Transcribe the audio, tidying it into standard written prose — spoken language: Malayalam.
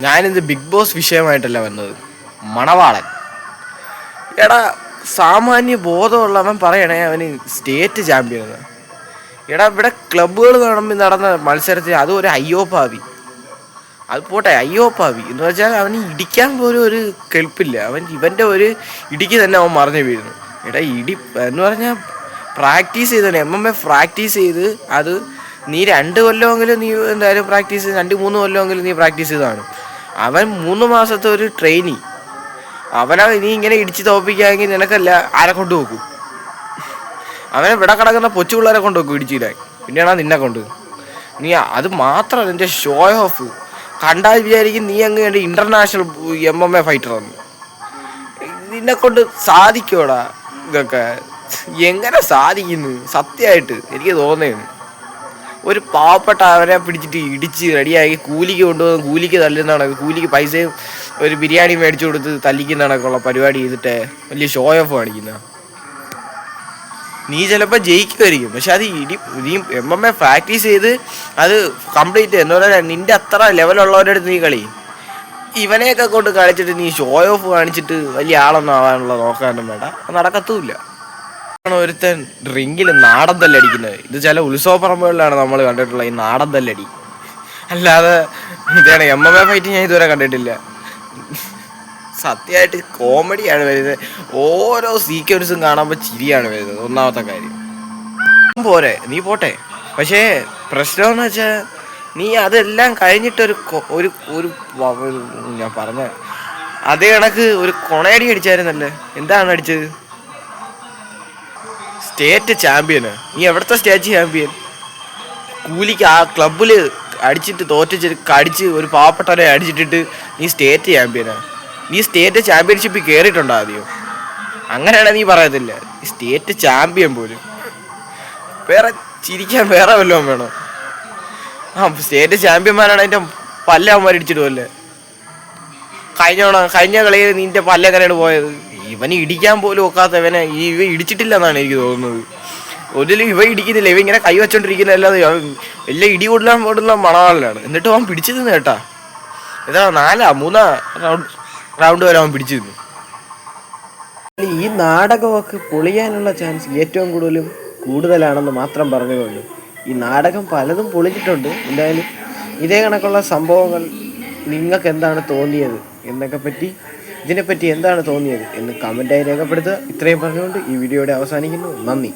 ഞാനിത് ബിഗ് ബോസ് വിഷയമായിട്ടല്ല വന്നത്. മണവാളൻ. എടാ, സാമാന്യ ബോധമുള്ളവൻ പറയണേ അവന് സ്റ്റേറ്റ് ചാമ്പ്യൻ. എടാ, ഇവിടെ ക്ലബ്ബുകൾ നടന്ന മത്സരത്തിൽ അതും ഒരു അയ്യോപ്പാവി. അത് പോട്ടെ, അയ്യോപ്പാവി എന്ന് വെച്ചാൽ അവന് ഇടിക്കാൻ പോലും ഒരു കെൽപ്പില്ല. ഇവൻ്റെ ഒരു ഇടിക്ക് തന്നെ അവൻ മറിഞ്ഞു വീഴുന്നു. എടാ, ഇടി എന്ന് പറഞ്ഞാൽ പ്രാക്ടീസ് ചെയ്താണ്. MMA പ്രാക്ടീസ് ചെയ്ത് അത് നീ 2 കൊല്ലമെങ്കിലും നീ എന്തായാലും പ്രാക്ടീസ് ചെയ്ത് 2-3 കൊല്ലമെങ്കിലും നീ പ്രാക്ടീസ് ചെയ്താണ്. അവൻ 3 മാസത്തെ ഒരു ട്രെയിനി. അവനെ നീ ഇങ്ങനെ ഇടിച്ച് തോപ്പിക്കാമെങ്കിൽ നിനക്കല്ല ആരെ കൊണ്ട് നോക്കും. അവനെ ഇവിടെ കിടക്കുന്ന കൊച്ചു പിള്ളേരെ കൊണ്ട് നോക്കും ഇടിച്ചിടാൻ. പിന്നെയാണോ നിന്നെ കൊണ്ട്. നീ അത് മാത്രമല്ല, നിൻ്റെ ഷോ ഓഫ് കണ്ടാൽ വിചാരിക്കും നീ അങ്ങ് വേണ്ടി ഇൻ്റർനാഷണൽ MMA ഫൈറ്ററാണ്. നിന്നെ കൊണ്ട് സാധിക്കോടാ ഇതൊക്കെ? എങ്ങനെ സാധിക്കുന്നു? സത്യമായിട്ട് എനിക്ക് തോന്നുന്നു ഒരു പാവപ്പെട്ട അവരെ പിടിച്ചിട്ട് ഇടിച്ച് റെഡിയാക്കി കൂലിക്ക് കൊണ്ടുപോകുന്ന, കൂലിക്ക് തല്ലുന്ന, കൂലിക്ക് പൈസയും ഒരു ബിരിയാണി മേടിച്ചു കൊടുത്ത് തല്ലിക്കുന്ന കണക്കുള്ള പരിപാടി ചെയ്തിട്ട് വലിയ ഷോ ഓഫ് കാണിക്കുന്ന. നീ ചിലപ്പോൾ ജയിക്കുമായിരിക്കും, പക്ഷെ അത് നീ MMA പ്രാക്ടീസ് ചെയ്ത് അത് കംപ്ലീറ്റ് എന്ന് പറഞ്ഞാൽ നിൻ്റെ അത്ര ലെവലുള്ളവരുടെ അടുത്ത് നീ കളി. ഇവനെയൊക്കെ കൊണ്ട് കളിച്ചിട്ട് നീ ഷോ ഓഫ് കാണിച്ചിട്ട് വലിയ ആളൊന്നും ആവാനുള്ള നോക്കാനും വേണ്ട, അത് നടക്കത്തുമില്ല. ഒരുത്തൻ റിങ്ങിൽ നാടൻ തല്ലടിക്കുന്നത്. ഇത് ചില ഉത്സവ പറമ്പുകളിലാണ് നമ്മൾ കണ്ടിട്ടുള്ള ഈ നാടൻ തല്ലടി. അല്ലാതെ ഇതാണ് MMA ഫൈറ്റ് ഞാൻ ഇതുവരെ കണ്ടിട്ടില്ല. സത്യമായിട്ട് കോമഡിയാണ് വരുന്നത്. ഓരോ സീക്വൻസും കാണുമ്പോൾ ചിരിയാണ് വരുന്നത്. ഒന്നാമത്തെ കാര്യം പോരെ, നീ പോട്ടെ. പക്ഷേ പ്രശ്നമെന്ന് വെച്ചാൽ നീ അതെല്ലാം കഴിഞ്ഞിട്ടൊരു ഞാൻ പറഞ്ഞ അതേ കണക്ക് ഒരു കൊണയടി അടിച്ചായിരുന്നല്ലേ. എന്താണ് അടിച്ചത്? State champion. നീ എവിടുത്തെ സ്റ്റേറ്റ് ചാമ്പ്യൻ? കൂലിക്ക് ആ ക്ലബിൽ അടിച്ചിട്ട് കടിച്ച് ഒരു പാവപ്പെട്ടവരെ അടിച്ചിട്ടിട്ട് നീ സ്റ്റേറ്റ് ചാമ്പ്യനാ? നീ സ്റ്റേറ്റ് ചാമ്പ്യൻഷിപ്പിൽ കയറിയിട്ടുണ്ടോ ആദ്യം? അങ്ങനെയാണെങ്കിൽ നീ പറയത്തില്ല സ്റ്റേറ്റ് ചാമ്പ്യൻ പോലും. വേറെ ചിരിക്കാൻ വേറെ വല്ലതും വേണം. സ്റ്റേറ്റ് ചാമ്പ്യന്മാരാണ് അതിൻ്റെ പല്ലവന്മാർ ഇടിച്ചിടുമല്ലേ. കഴിഞ്ഞ കളിയിൽ നിന്റെ പല്ല എങ്ങനെയാണ് പോയത്? ഇവന് ഇടിക്കാൻ പോലും ഒക്കാത്തവനെ ഇവ ഇടിച്ചിട്ടില്ല എന്നാണ് എനിക്ക് തോന്നുന്നത്. ഒരിലും ഇവ ഇടിക്കുന്നില്ല. ഇവ ഇങ്ങനെ കൈ വെച്ചോണ്ടിരിക്കില്ല. അല്ലാതെ വലിയ ഇടി കൊടുള്ള മണവാളനാണ്. എന്നിട്ട് അവൻ പിടിച്ചു നിന്ന് കേട്ടാ. ഏതാ 3 റൗണ്ട് വരെ അവൻ പിടിച്ചു നിന്നു. ഈ നാടകമൊക്കെ പൊളിയാനുള്ള ചാൻസ് ഏറ്റവും കൂടുതലാണെന്ന് മാത്രം പറഞ്ഞുകൊണ്ട് ഈ നാടകം പലതും പൊളിച്ചിട്ടുണ്ട്. എന്തായാലും ഇതേ കണക്കുള്ള സംഭവങ്ങൾ നിങ്ങൾക്ക് എന്താണ് തോന്നിയത് ഇതിനെപ്പറ്റി എന്താണ് തോന്നിയത് എന്ന് കമൻറ്റായി രേഖപ്പെടുത്തുക. ഇത്രയും പറഞ്ഞുകൊണ്ട് ഈ വീഡിയോയുടെ അവസാനിക്കുന്നു. നന്ദി.